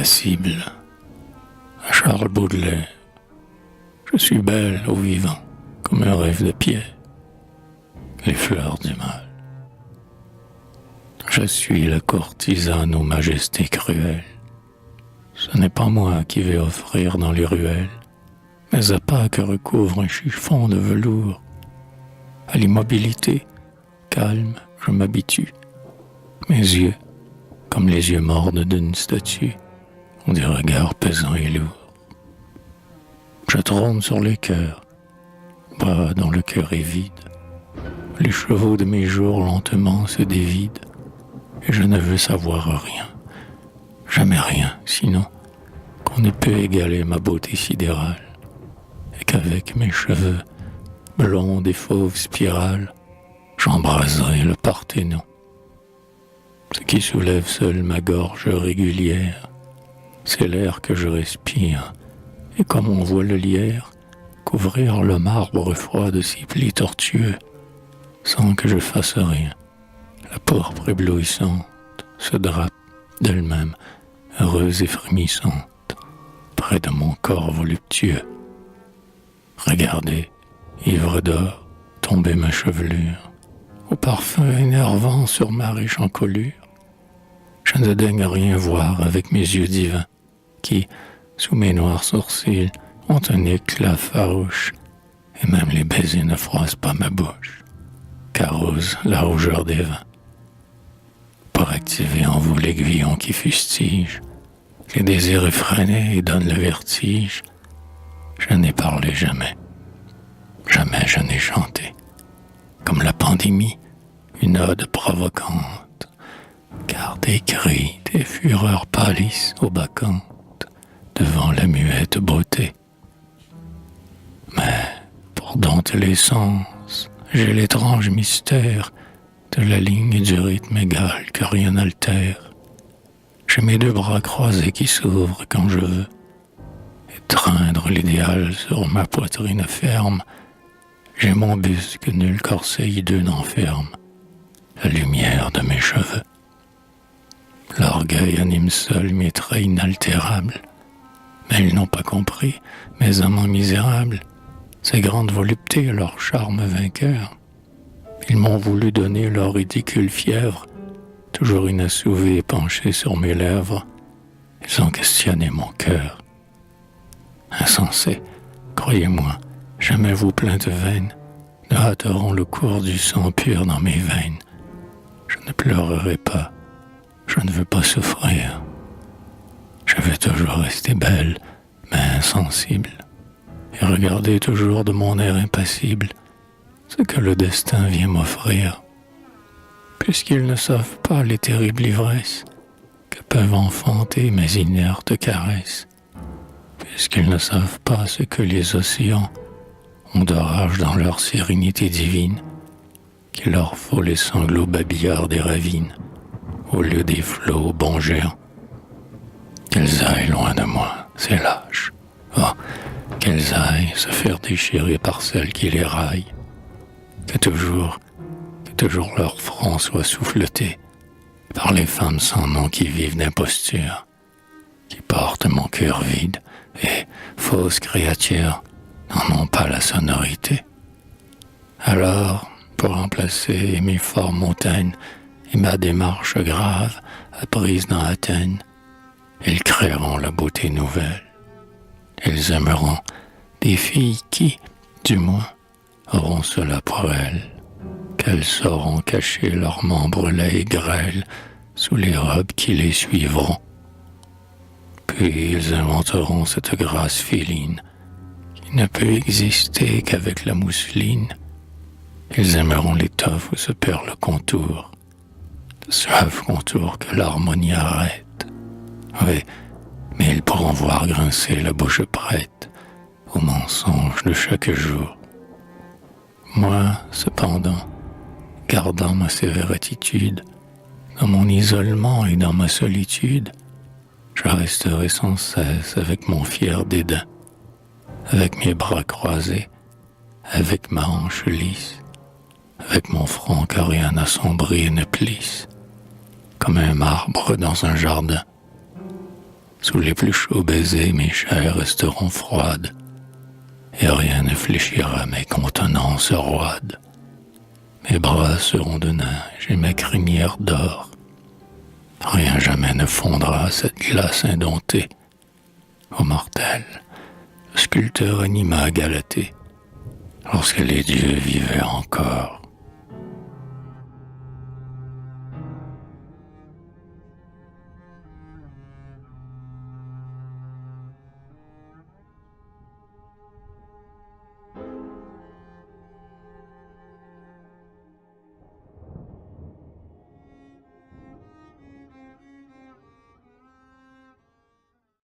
impassible, à Charles Baudelaire. Je suis belle au vivant, comme un rêve de pierre, les fleurs du mal. Je suis la courtisane aux majestés cruelles. Ce n'est pas moi qui vais offrir dans les ruelles mes appâts que recouvre un chiffon de velours. À l'immobilité, calme, je m'habitue. Mes yeux, comme les yeux mornes d'une statue, ont des regards pesants et lourds. Je trône sur les cœurs, bas dont le cœur est vide. Les chevaux de mes jours lentement se dévident, et je ne veux savoir rien, jamais rien, sinon qu'on ne peut égaler ma beauté sidérale, et qu'avec mes cheveux blonds et fauves spirales, j'embraserai le Parthénon. Ce qui soulève seul ma gorge régulière, c'est l'air que je respire, et comme on voit le lierre couvrir le marbre froid de ses plis tortueux, sans que je fasse rien, la pourpre éblouissante se drape d'elle-même, heureuse et frémissante, près de mon corps voluptueux. Regardez, ivre d'or, tomber ma chevelure, au parfum énervant sur ma riche encolure. Je ne daigne rien voir avec mes yeux divins, qui, sous mes noirs sourcils, ont un éclat farouche, et même les baisers ne froissent pas ma bouche, qu'arrose la rougeur des vins. Pour activer en vous l'aiguillon qui fustige les désirs effrénés et donne le vertige, je n'ai parlé jamais, jamais je n'ai chanté, comme la pandémie, une ode provocante, car des cris, des fureurs pâlissent aux bacchantes devant la muette beauté. Mais pour dompter les sens, j'ai l'étrange mystère de la ligne du rythme égal que rien n'altère. J'ai mes deux bras croisés qui s'ouvrent quand je veux, et traindre l'idéal sur ma poitrine ferme. J'ai mon buste que nul corset hideux n'enferme, la lumière de mes cheveux. L'orgueil anime seul mes traits inaltérables, mais ils n'ont pas compris, mes amants misérables, ces grandes voluptés, leur charme vainqueur. Ils m'ont voulu donner leur ridicule fièvre, toujours inassouvis penchés sur mes lèvres. Ils ont questionné mon cœur. Insensés, croyez-moi, jamais vos plaintes vaines ne hâteront le cours du sang pur dans mes veines. Je ne pleurerai pas, je ne veux pas souffrir. Je veux toujours rester belle, mais insensible, et regarder toujours de mon air impassible ce que le destin vient m'offrir, puisqu'ils ne savent pas les terribles ivresses que peuvent enfanter mes inertes caresses, puisqu'ils ne savent pas ce que les océans ont d'orage dans leur sérénité divine, qu'il leur faut les sanglots babillards des ravines, au lieu des flots bons géants. Qu'elles aillent loin de moi, ces lâches. Oh, qu'elles aillent se faire déchirer par celles qui les raillent. Que toujours leur front soit souffleté par les femmes sans nom qui vivent d'imposture, qui portent mon cœur vide et, fausses créatures, n'en ont pas la sonorité. Alors, pour remplacer mes formes hautaines et ma démarche grave apprise dans Athènes, ils créeront la beauté nouvelle. Ils aimeront des filles qui, du moins, auront cela pour elles, qu'elles sauront cacher leurs membres laids et grêles sous les robes qui les suivront. Puis ils inventeront cette grâce féline qui ne peut exister qu'avec la mousseline. Ils aimeront l'étoffe où se perd le contour, de suaves contours que l'harmonie arrête. Oui, mais ils pourront voir grincer la bouche prête aux mensonges de chaque jour. Moi, cependant, gardant ma sévère attitude, dans mon isolement et dans ma solitude, je resterai sans cesse avec mon fier dédain, avec mes bras croisés, avec ma hanche lisse, avec mon front que rien n'assombrit et ne plisse, comme un marbre dans un jardin. Sous les plus chauds baisers, mes chairs resteront froides, et rien ne fléchira mes contenances roides. Mes bras seront de neige et ma crinière d'or. Rien jamais ne fondra à cette glace indomptée. Ô mortel, le sculpteur anima Galatée, lorsque les dieux vivaient encore.